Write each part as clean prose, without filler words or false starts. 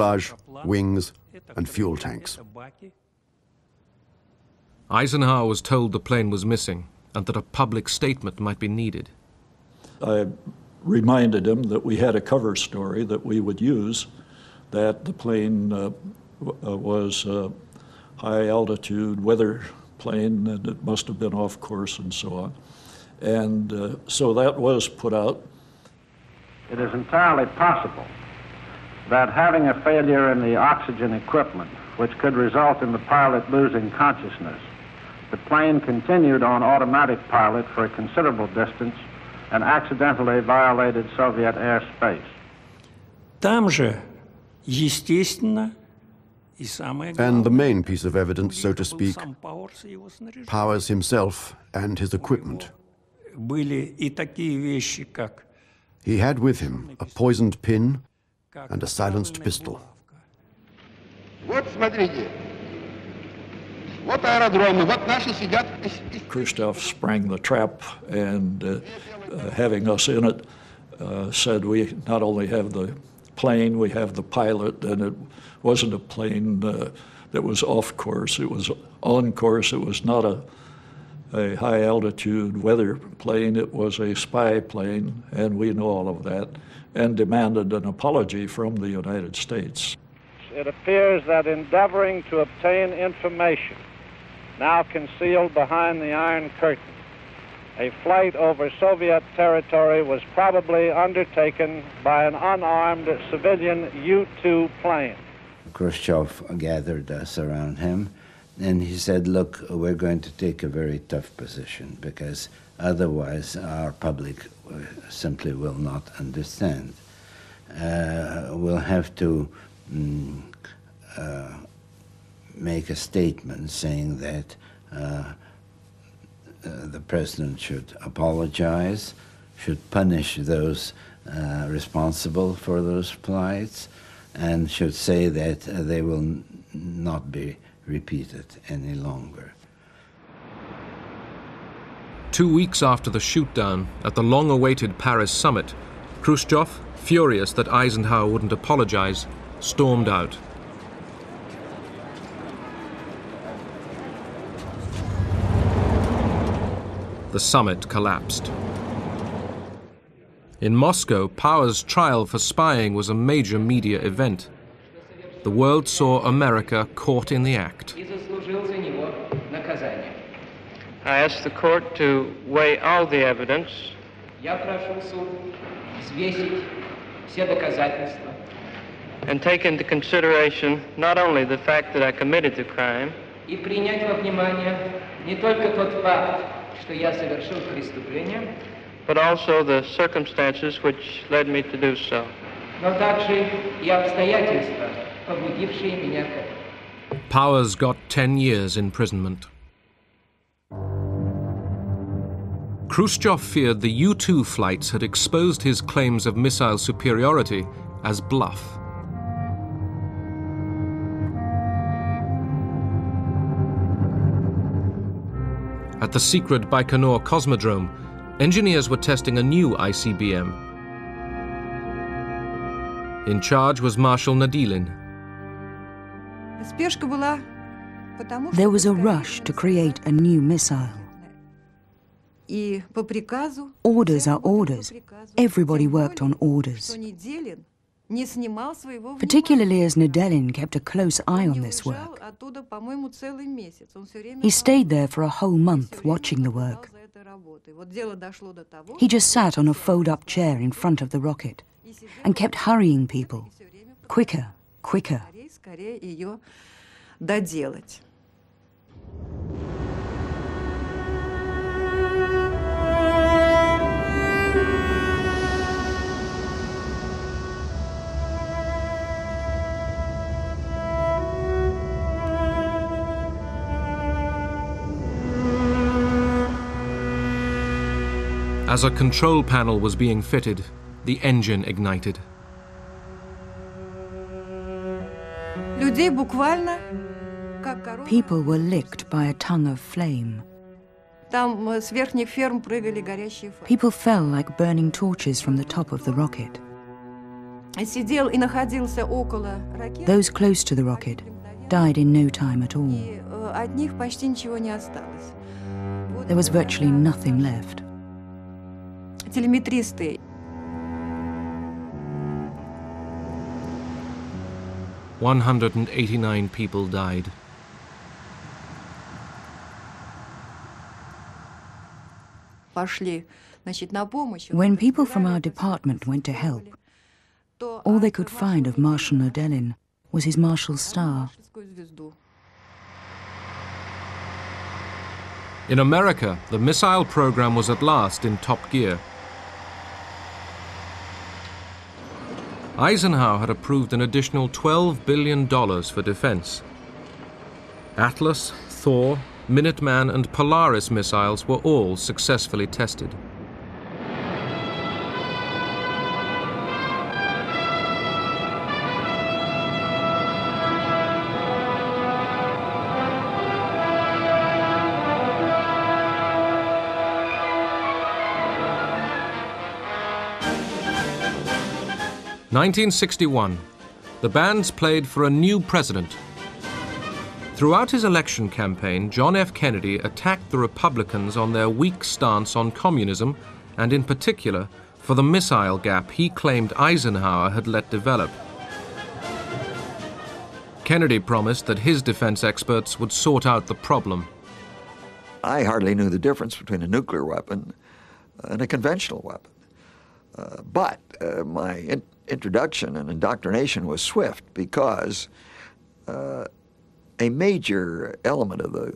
fuselage, wings, and fuel tanks. Eisenhower was told the plane was missing and that a public statement might be needed. I reminded him that we had a cover story that we would use, that the plane was a high-altitude weather plane and it must have been off course and so on. And so that was put out. It is entirely possible that having a failure in the oxygen equipment, which could result in the pilot losing consciousness, the plane continued on automatic pilot for a considerable distance and accidentally violated Soviet airspace. Там же, естественно, And the main piece of evidence, so to speak, Powers himself and his equipment. He had with him a poisoned pin and a silenced pistol. Khrushchev sprang the trap and having us in it, said we not only have the plane, we have the pilot, and it wasn't a plane that was off course, it was on course. It was not a high-altitude weather plane, it was a spy plane, and we know all of that, and demanded an apology from the United States. It appears that endeavoring to obtain information now concealed behind the Iron Curtain, a flight over Soviet territory was probably undertaken by an unarmed civilian U-2 plane. Khrushchev gathered us around him, and he said, look, we're going to take a very tough position because otherwise our public simply will not understand. We'll have to make a statement saying that the president should apologize, should punish those responsible for those flights, and should say that they will not be repeated any longer. 2 weeks after the shoot-down at the long-awaited Paris summit, Khrushchev, furious that Eisenhower wouldn't apologize, stormed out. The summit collapsed. In Moscow, Powers' trial for spying was a major media event. The world saw America caught in the act. I ask the court to weigh all the evidence and take into consideration not only the fact that I committed the crime, but also the circumstances which led me to do so. Powers got 10 years imprisonment. Khrushchev feared the U-2 flights had exposed his claims of missile superiority as bluff. At the secret Baikonur Cosmodrome, engineers were testing a new ICBM. In charge was Marshal Nadilin. There was a rush to create a new missile. Orders are orders. Everybody worked on orders. Particularly as Nadilin kept a close eye on this work. He stayed there for a whole month watching the work. He just sat on a fold-up chair in front of the rocket and kept hurrying people. Quicker, quicker. As a control panel was being fitted, the engine ignited. People were licked by a tongue of flame. People fell like burning torches from the top of the rocket. Those close to the rocket died in no time at all. There was virtually nothing left. 189 people died. When people from our department went to help, all they could find of Marshal Nodelin was his Marshal's star. In America, the missile program was at last in top gear. Eisenhower had approved an additional $12 billion for defense. Atlas, Thor, Minuteman and Polaris missiles were all successfully tested. In 1961, the bands played for a new president. Throughout his election campaign, John F. Kennedy attacked the Republicans on their weak stance on communism, and in particular, for the missile gap he claimed Eisenhower had let develop. Kennedy promised that his defense experts would sort out the problem. I hardly knew the difference between a nuclear weapon and a conventional weapon. But my introduction and indoctrination was swift because a major element of the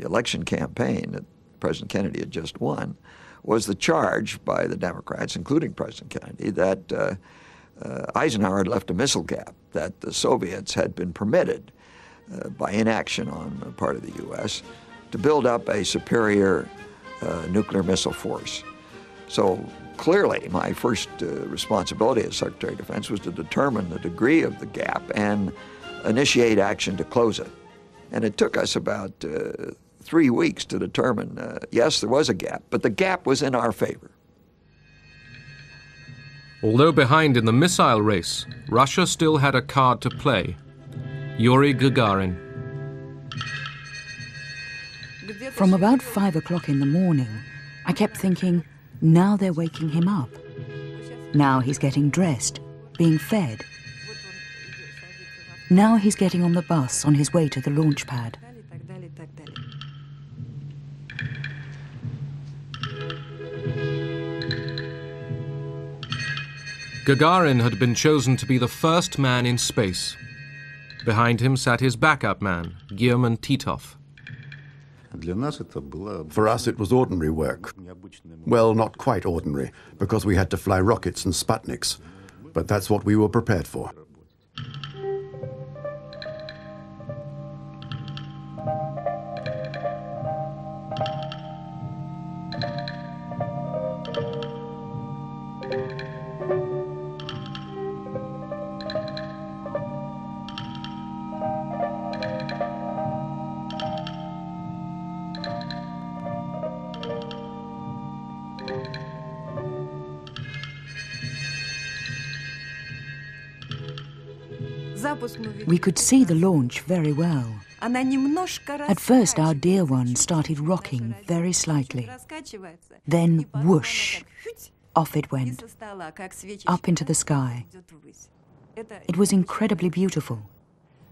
election campaign that President Kennedy had just won was the charge by the Democrats, including President Kennedy, that Eisenhower had left a missile gap, that the Soviets had been permitted by inaction on the part of the U.S. to build up a superior nuclear missile force. So clearly, my first responsibility as Secretary of Defense was to determine the degree of the gap and initiate action to close it. And it took us about 3 weeks to determine, yes, there was a gap, but the gap was in our favor. Although behind in the missile race, Russia still had a card to play: Yuri Gagarin. From about 5 o'clock in the morning, I kept thinking, now they're waking him up. Now he's getting dressed, being fed. Now he's getting on the bus on his way to the launch pad. Gagarin had been chosen to be the first man in space. Behind him sat his backup man, Guillermin Titov. For us, it was ordinary work. Well, not quite ordinary, because we had to fly rockets and Sputniks, but that's what we were prepared for. We could see the launch very well. At first, our dear one started rocking very slightly. Then, whoosh, off it went, up into the sky. It was incredibly beautiful,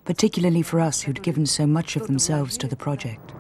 particularly for us who'd given so much of themselves to the project.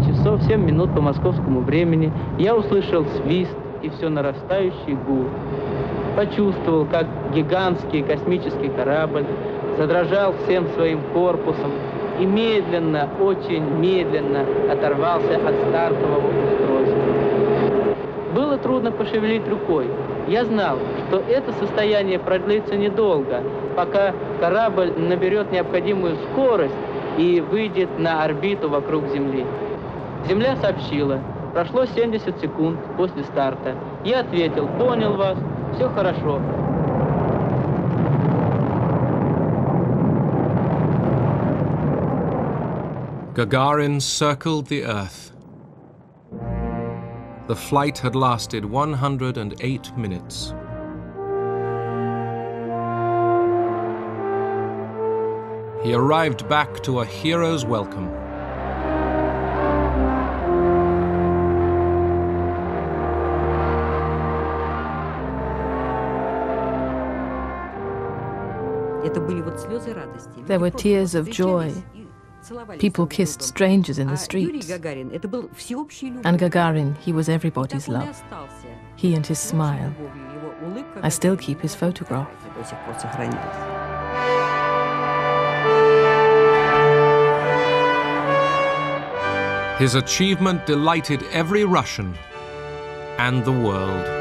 Часов 7 минут по московскому времени я услышал свист и все нарастающий гул. Почувствовал, как гигантский космический корабль задрожал всем своим корпусом и медленно, очень медленно оторвался от стартового устройства. Было трудно пошевелить рукой. Я знал, что это состояние продлится недолго, пока корабль наберет необходимую скорость и выйдет на орбиту вокруг Земли. Земля сообщила, прошло 70 секунд после старта. Я ответил, понял вас, все хорошо. Gagarin circled the Earth. The flight had lasted 108 minutes. He arrived back to a hero's welcome. There were tears of joy. People kissed strangers in the streets. And Gagarin, he was everybody's love. He and his smile. I still keep his photograph. His achievement delighted every Russian and the world.